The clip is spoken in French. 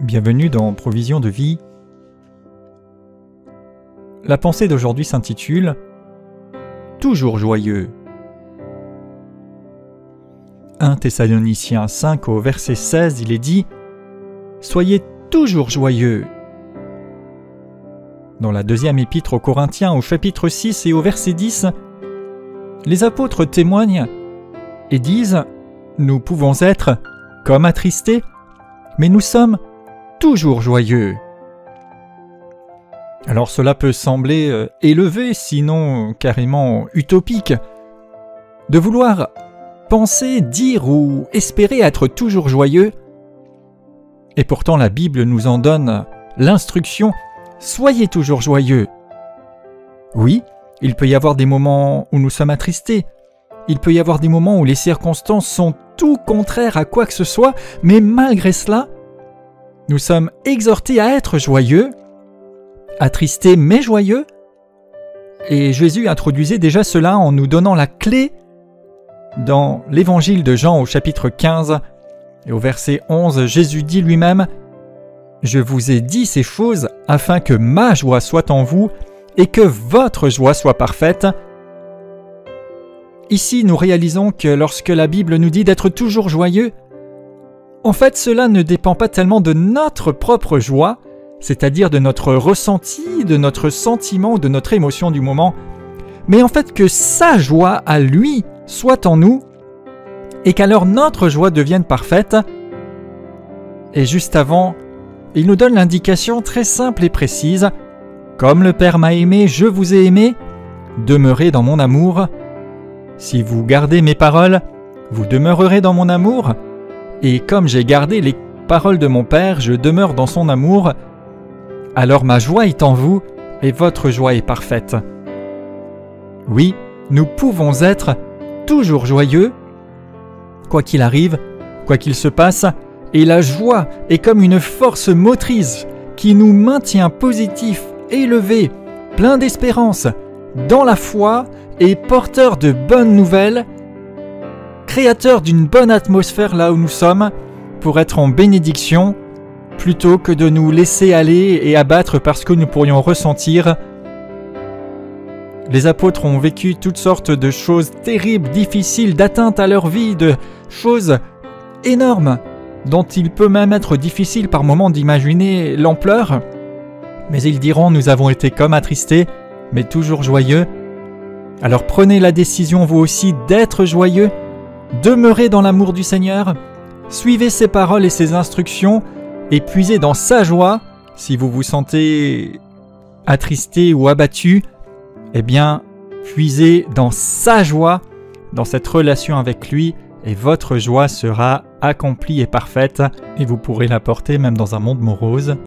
Bienvenue dans Provision de vie. La pensée d'aujourd'hui s'intitule « Toujours joyeux ». 1 Thessaloniciens 5 au verset 16, il est dit « Soyez toujours joyeux ». Dans la deuxième épître aux Corinthiens au chapitre 6 et au verset 10, les apôtres témoignent et disent « Nous pouvons être comme attristés, mais nous sommes toujours joyeux ». Alors cela peut sembler élevé, sinon carrément utopique, de vouloir penser, dire ou espérer être toujours joyeux. Et pourtant la Bible nous en donne l'instruction « Soyez toujours joyeux ». Oui, il peut y avoir des moments où nous sommes attristés, il peut y avoir des moments où les circonstances sont tout contraires à quoi que ce soit, mais malgré cela, nous sommes exhortés à être joyeux, attristés mais joyeux. Et Jésus introduisait déjà cela en nous donnant la clé dans l'évangile de Jean au chapitre 15 et au verset 11, Jésus dit lui-même « Je vous ai dit ces choses afin que ma joie soit en vous et que votre joie soit parfaite. » Ici, nous réalisons que lorsque la Bible nous dit d'être toujours joyeux, en fait, cela ne dépend pas tellement de notre propre joie, c'est-à-dire de notre ressenti, de notre sentiment ou de notre émotion du moment, mais en fait que sa joie à lui soit en nous et qu'alors notre joie devienne parfaite. Et juste avant, il nous donne l'indication très simple et précise « Comme le Père m'a aimé, je vous ai aimé, demeurez dans mon amour. Si vous gardez mes paroles, vous demeurerez dans mon amour. Et comme j'ai gardé les paroles de mon Père, je demeure dans son amour. Alors ma joie est en vous et votre joie est parfaite. » Oui, nous pouvons être toujours joyeux, quoi qu'il arrive, quoi qu'il se passe, et la joie est comme une force motrice qui nous maintient positifs, élevés, pleins d'espérance, dans la foi et porteurs de bonnes nouvelles, créateurs d'une bonne atmosphère là où nous sommes, pour être en bénédiction, plutôt que de nous laisser aller et abattre parce que nous pourrions ressentir. Les apôtres ont vécu toutes sortes de choses terribles, difficiles, d'atteintes à leur vie, de choses énormes, dont il peut même être difficile par moments d'imaginer l'ampleur. Mais ils diront « Nous avons été comme attristés, mais toujours joyeux ». Alors prenez la décision vous aussi d'être joyeux, demeurez dans l'amour du Seigneur, suivez ses paroles et ses instructions, et puisez dans sa joie. Si vous vous sentez attristé ou abattu, eh bien, puisez dans sa joie, dans cette relation avec lui, et votre joie sera accomplie et parfaite, et vous pourrez la porter même dans un monde morose.